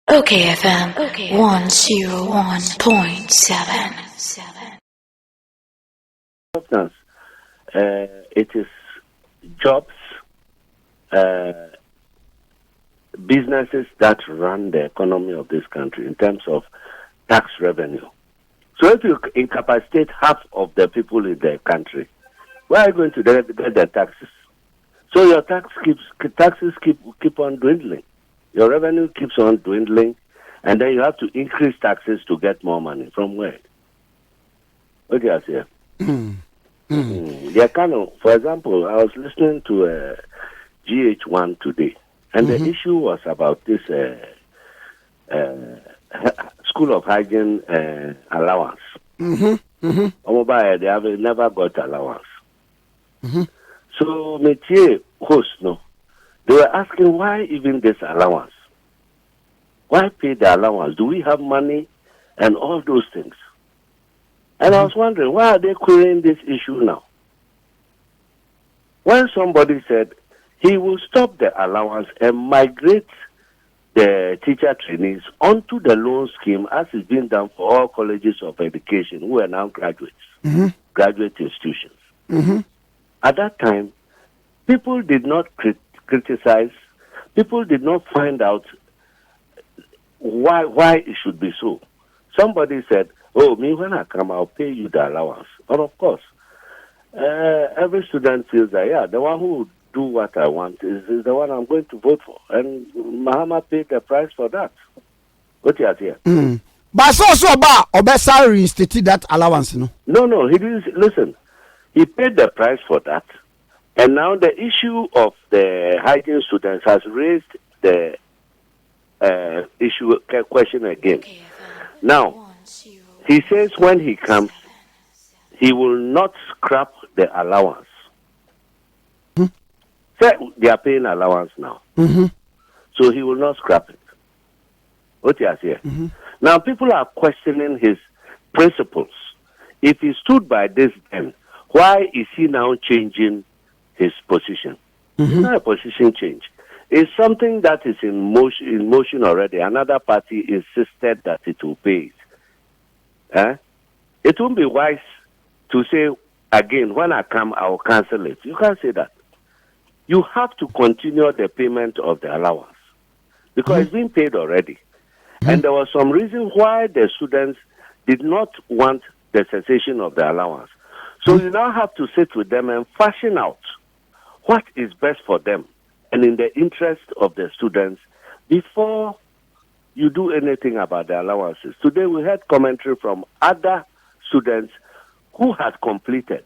OKFM 101.7. It is jobs, businesses that run the economy of this country in terms of tax revenue. So if you incapacitate half of the people in the country, where are you going to get the taxes? So your taxes keep on dwindling. Your revenue keeps on dwindling, and then you have to increase taxes to get more money. From where? What do you say? Yeah, for example, I was listening to GH1 today, and the issue was about this School of Hygiene allowance. They have never got allowance. So, métier host, no, they were asking why even this allowance? Why pay the allowance? Do we have money? And all those things. And I was wondering, why are they querying this issue now? When somebody said he will stop the allowance and migrate the teacher trainees onto the loan scheme as is being done for all colleges of education who are now graduates, graduate institutions. At that time, people did not criticize, people did not find out why it should be so. Somebody said, oh, me, when I come, I'll pay you the allowance. And of course, every student feels that, yeah, the one who will do what I want is the one I'm going to vote for. And Mahama paid the price for that. What you here? But so about Obesa reinstated that allowance, no? No, he didn't. Listen, he paid the price for that. And now the issue of the hygiene students has raised the question again. Now, he says when he comes, he will not scrap the allowance. So they are paying allowance now. So he will not scrap it. What you say? Now, people are questioning his principles. If he stood by this then, why is he now changing his position? It's not a position change. It's something that is in motion already. Another party insisted that it will pay it. It won't be wise to say, again, when I come, I will cancel it. You can't say that. You have to continue the payment of the allowance because it's been paid already. And there was some reason why the students did not want the cessation of the allowance. So you now have to sit with them and fashion out what is best for them and in the interest of the students before you do anything about the allowances. Today we had commentary from other students who had completed,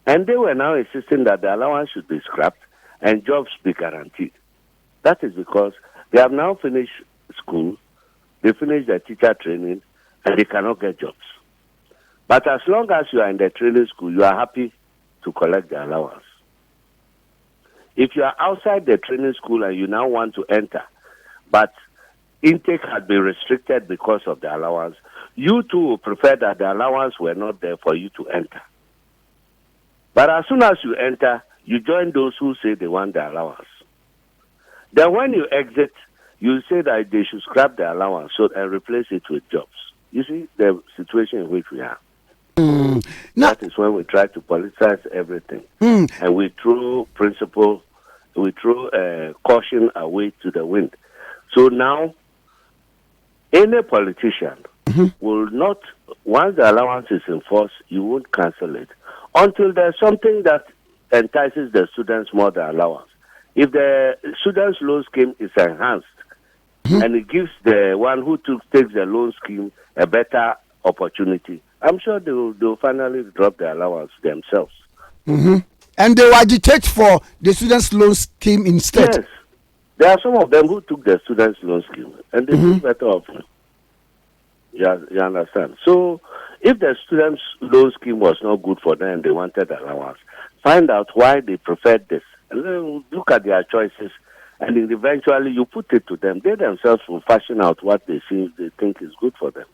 and they were now insisting that the allowance should be scrapped and jobs be guaranteed. That is because they have now finished school, they finished their teacher training, and they cannot get jobs. But as long as you are in the training school, you are happy to collect the allowance. If you are outside the training school and you now want to enter, but intake had been restricted because of the allowance, you too will prefer that the allowance were not there for you to enter. But as soon as you enter, you join those who say they want the allowance. Then when you exit, you say that they should scrap the allowance and replace it with jobs. You see the situation in which we are. That is when we try to politicize everything. And we throw principle, we throw caution away to the wind. So now, any politician will not, once the allowance is enforced, you won't cancel it until there's something that entices the students more than allowance. If the students' loan scheme is enhanced and it gives the one who takes the loan scheme a better opportunity, I'm sure they'll finally drop the allowance themselves. And they will agitate for the students' loan scheme instead. Yes. There are some of them who took the students' loan scheme and they do better off. You understand? So if the students' loan scheme was not good for them and they wanted allowance, find out why they preferred this. And then look at their choices and then eventually you put it to them. They themselves will fashion out what they think is good for them.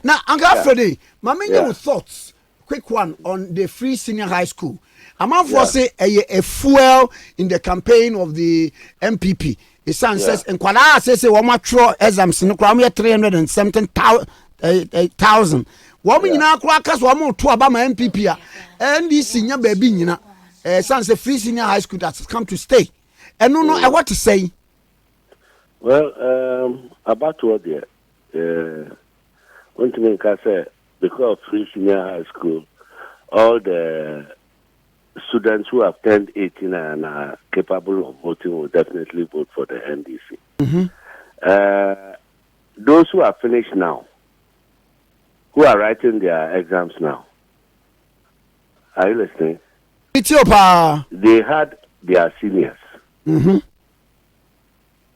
Now, Uncle Alfred, my main thoughts quick one on the free senior high school. I'm out for say a fuel in the campaign of the MPP. The son says, and Kwala says, one more throw exams in the crowd, 317,000. Woman in our crackers, one more to about my MPP. And this senior baby, you know, son say free senior high school that's come to stay. And no, I want to say. Well, about what there, one thing I say, because of free senior high school, all the students who have turned 18 and are capable of voting will definitely vote for the NDC. Those who are finished now, who are writing their exams now, are you listening? They had their seniors.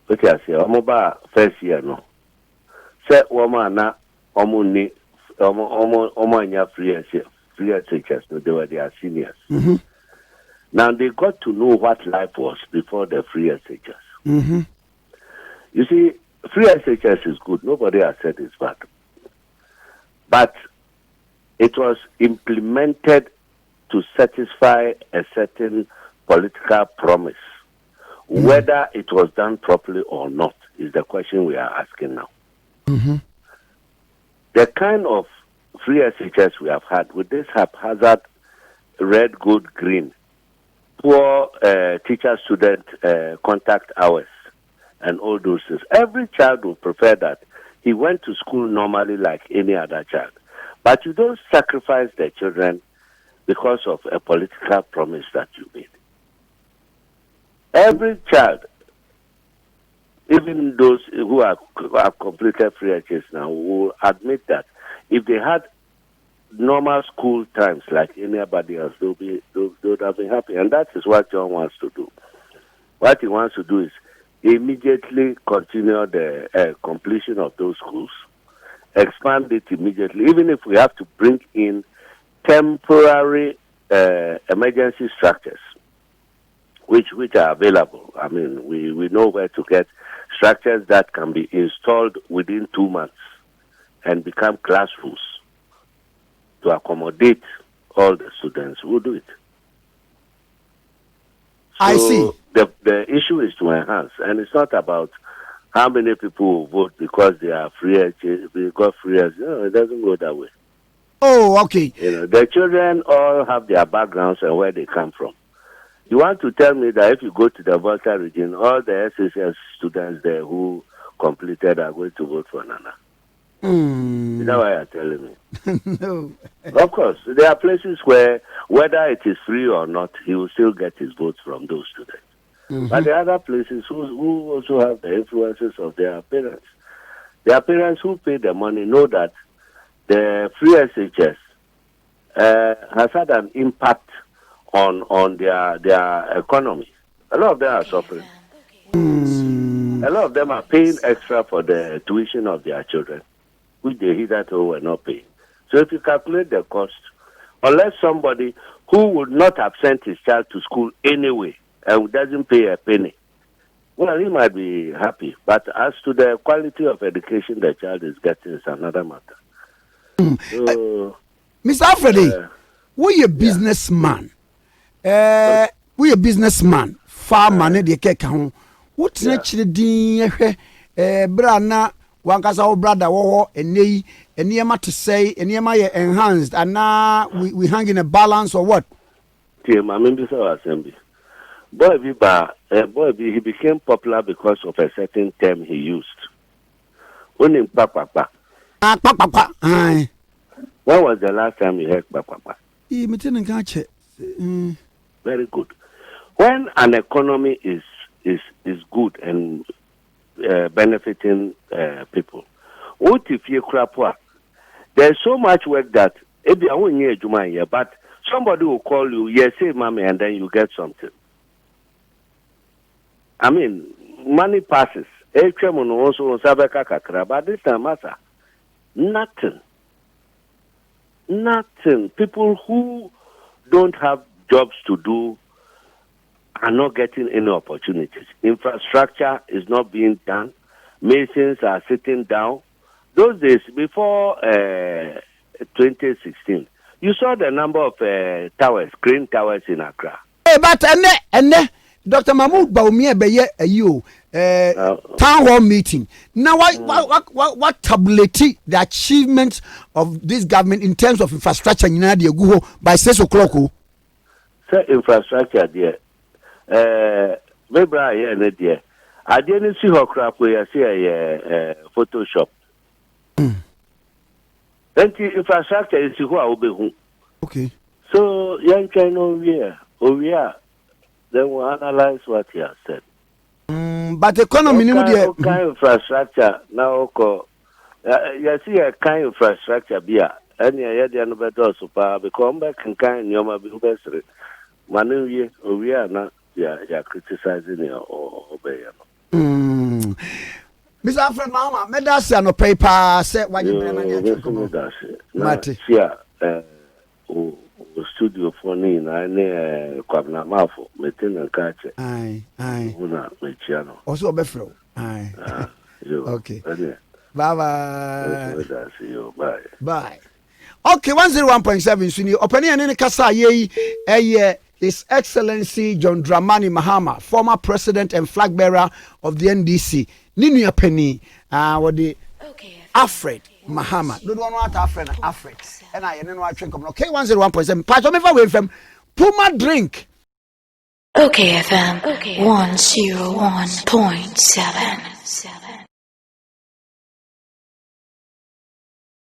What I say, Omoba first year no. Say woman na omuni omo free teachers, no, they were their seniors. Now they got to know what life was before the free teachers. You see, free teachers is good. Nobody has said it's bad. But it was implemented to satisfy a certain political promise. Whether it was done properly or not is the question we are asking now. The kind of free SHS we have had with this haphazard red, gold, green, poor teacher-student contact hours, and all those things. Every child would prefer that he went to school normally like any other child. But you don't sacrifice the children because of a political promise that you made. Every child, even those who have completed free HS now, will admit that if they had normal school times like anybody else, they would have been happy. And that is what John wants to do. What he wants to do is immediately continue the completion of those schools, expand it immediately, even if we have to bring in temporary emergency structures, which are available. I mean, we know where to get structures that can be installed within 2 months and become classrooms to accommodate all the students. We'll do it. So I see. The issue is to enhance, and it's not about how many people will vote because they are free. They got free. No, it doesn't go that way. Oh, okay. You know, the children all have their backgrounds and where they come from. You want to tell me that if you go to the Volta region, all the SSS students there who completed are going to vote for Nana? Is that why you're telling me? No. Of course, there are places where, whether it is free or not, he will still get his votes from those students. But there are other places who also have the influences of their parents. Their parents who pay the money know that the free SHS has had an impact on their economy. A lot of them are suffering. A lot of them are paying extra for the tuition of their children, which they hitherto were not paying. So if you calculate the cost, unless somebody who would not have sent his child to school anyway and doesn't pay a penny, well, he might be happy. But as to the quality of education the child is getting is another matter. So, Mr. Alfred, we a businessman. We a businessman. Farmer, ne de keka ho. What's actually din brana wankasa wo brother wo enei eniema to say eniema ye enhanced and now we hang in a balance or what? I mean, this assembly. He became popular because of a certain term he used. Only papa. Papa. Aye. When was the last time you heard papa? Very good. When an economy is good and benefiting people, what if you crap work? There's so much work that but somebody will call you, yes, say mommy, and then you get something. I mean, money passes. But this time, nothing. People who don't have jobs to do are not getting any opportunities. Infrastructure is not being done. Masons are sitting down. Those days, before 2016, You saw the number of towers, crane towers in Accra. But and Dr. Mahmoud Baumia Beye you town hall meeting. Now what tabulate the achievements of this government in terms of infrastructure in Nadia Guho by 6 o'clock? Sir, infrastructure there. Maybe I hear there. I didn't see her crap where I see a Photoshop. Then the infrastructure is who I will be. Okay. So young can over here. Then we'll analyze what he has said. But the economy, kind infrastructure now. You see a kind infrastructure be and you had the better super because back and kind you might be best. Manu, we are not. Yeah, criticizing you or obey. Mr. Alfred Mahama, medasi no paper say why you Mate. Yeah, studio for me na kwabna mafo metin and catch. Aye. Una mechiano. Also obefro. Aye. Okay. Bye. Bye. Okay, 101.7 Suni. Opinion in kasa ye His Excellency John Dramani Mahama, former president and flag bearer of the NDC. Ninu Penny, what the Alfred Mahama. No one want Alfred. And I know I drink. Okay, 101.7. Part of me for FM. Puma drink. Okay, FM 101.7.